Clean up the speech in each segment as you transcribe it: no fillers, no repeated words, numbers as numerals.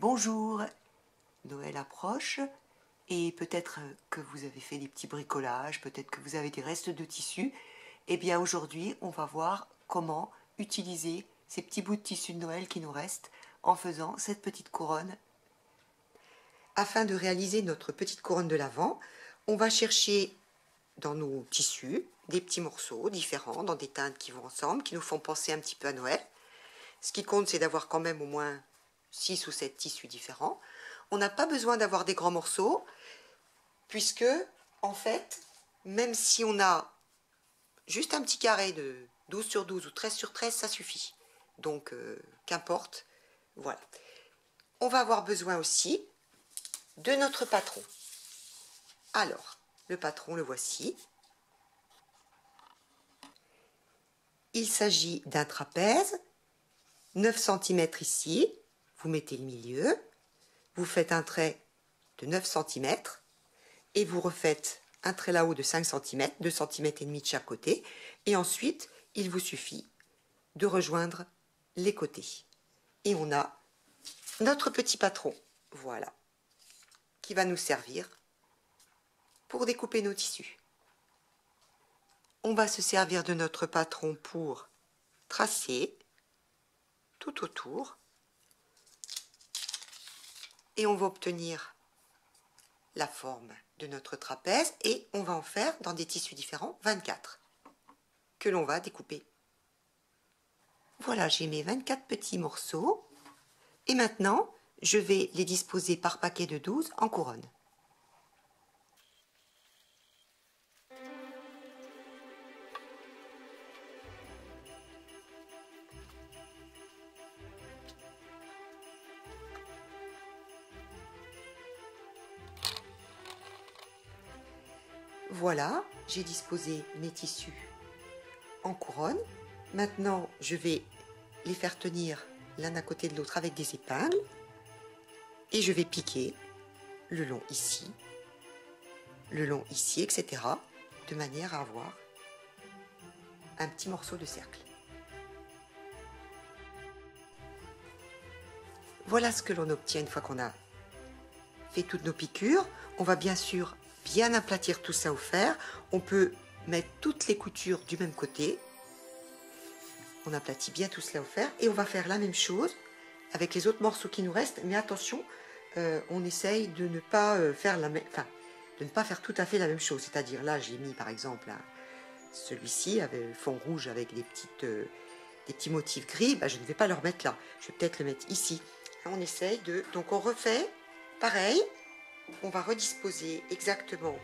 Bonjour, Noël approche et peut-être que vous avez fait des petits bricolages, peut-être que vous avez des restes de tissu. Eh bien aujourd'hui, on va voir comment utiliser ces petits bouts de tissu de Noël qui nous restent en faisant cette petite couronne. Afin de réaliser notre petite couronne de l'Avent, on va chercher dans nos tissus des petits morceaux différents, dans des teintes qui vont ensemble, qui nous font penser un petit peu à Noël. Ce qui compte, c'est d'avoir quand même au moins 6 ou 7 tissus différents. On n'a pas besoin d'avoir des grands morceaux, puisque, en fait, même si on a juste un petit carré de 12 sur 12 ou 13 sur 13, ça suffit. Donc, qu'importe. Voilà. On va avoir besoin aussi de notre patron. Alors, le patron, le voici. Il s'agit d'un trapèze, 9 cm ici, vous mettez le milieu, vous faites un trait de 9 cm et vous refaites un trait là-haut de 5 cm, 2 cm et demi de chaque côté, et ensuite il vous suffit de rejoindre les côtés. Et on a notre petit patron, voilà, qui va nous servir pour découper nos tissus. On va se servir de notre patron pour tracer tout autour et on va obtenir la forme de notre trapèze et on va en faire dans des tissus différents 24 que l'on va découper. Voilà, j'ai mes 24 petits morceaux et maintenant je vais les disposer par paquet de 12 en couronne. Voilà, j'ai disposé mes tissus en couronne. Maintenant, je vais les faire tenir l'un à côté de l'autre avec des épingles et je vais piquer le long ici, etc. de manière à avoir un petit morceau de cercle. Voilà ce que l'on obtient une fois qu'on a fait toutes nos piqûres. On va bien sûr bien aplatir tout ça au fer. On peut mettre toutes les coutures du même côté. On aplatit bien tout cela au fer et on va faire la même chose avec les autres morceaux qui nous restent. Mais attention, on essaye de ne pas faire de ne pas faire tout à fait la même chose. C'est-à-dire là, j'ai mis par exemple celui-ci avec le fond rouge avec des petits motifs gris. Ben, je ne vais pas le remettre là. Je vais peut-être le mettre ici. On essaye de... Donc on refait pareil. On va redisposer exactement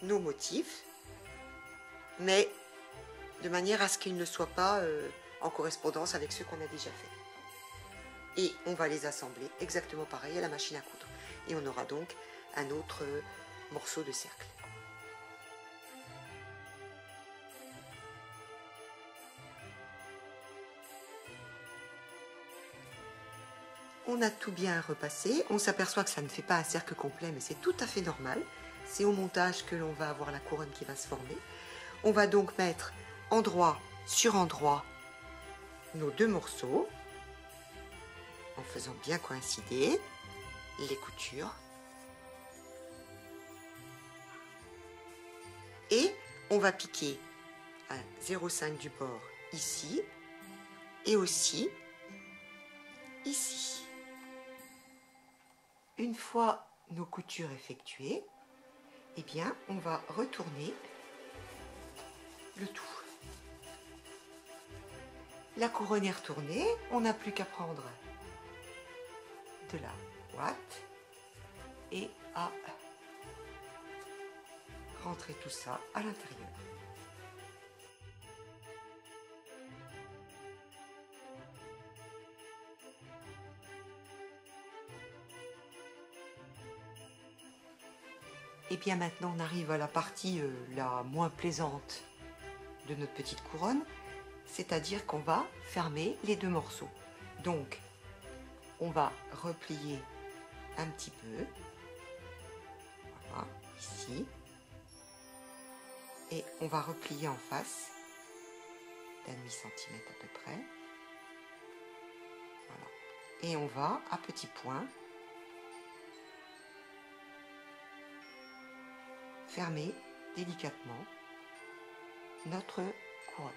nos motifs, mais de manière à ce qu'ils ne soient pas en correspondance avec ceux qu'on a déjà fait. Et on va les assembler exactement pareil à la machine à coudre. Et on aura donc un autre morceau de cercle. On a tout bien repassé, on s'aperçoit que ça ne fait pas un cercle complet, mais c'est tout à fait normal. C'est au montage que l'on va avoir la couronne qui va se former. On va donc mettre endroit sur endroit nos deux morceaux, en faisant bien coïncider les coutures. Et on va piquer à 0,5 du bord ici, et aussi ici. Une fois nos coutures effectuées, eh bien, on va retourner le tout. La couronne est retournée, on n'a plus qu'à prendre de la boîte et à rentrer tout ça à l'intérieur. Et bien maintenant on arrive à la partie la moins plaisante de notre petite couronne, c'est-à-dire qu'on va fermer les deux morceaux. Donc on va replier un petit peu, voilà, ici, et on va replier en face d'1,5 cm à peu près, voilà, Et on va, à petits points, fermer délicatement notre couronne.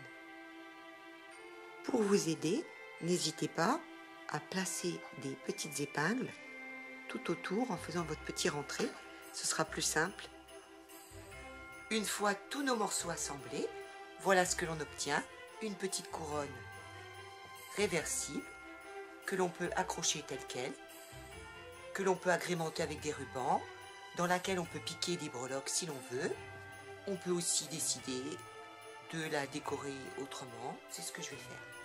Pour vous aider, n'hésitez pas à placer des petites épingles tout autour en faisant votre petit rentré. Ce sera plus simple. Une fois tous nos morceaux assemblés, voilà ce que l'on obtient. Une petite couronne réversible que l'on peut accrocher telle qu'elle, que l'on peut agrémenter avec des rubans, dans laquelle on peut piquer des breloques si l'on veut. On peut aussi décider de la décorer autrement. C'est ce que je vais faire.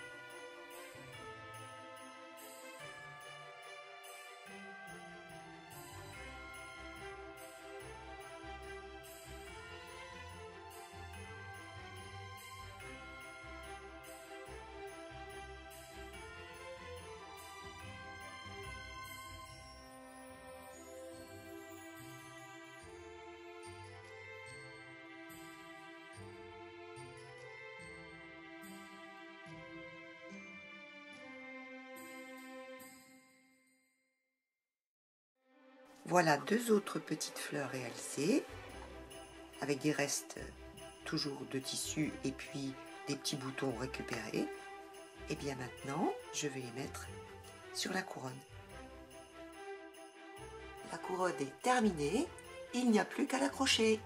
Voilà deux autres petites fleurs réalisées avec des restes toujours de tissu et puis des petits boutons récupérés. Et bien maintenant, je vais les mettre sur la couronne. La couronne est terminée, il n'y a plus qu'à l'accrocher.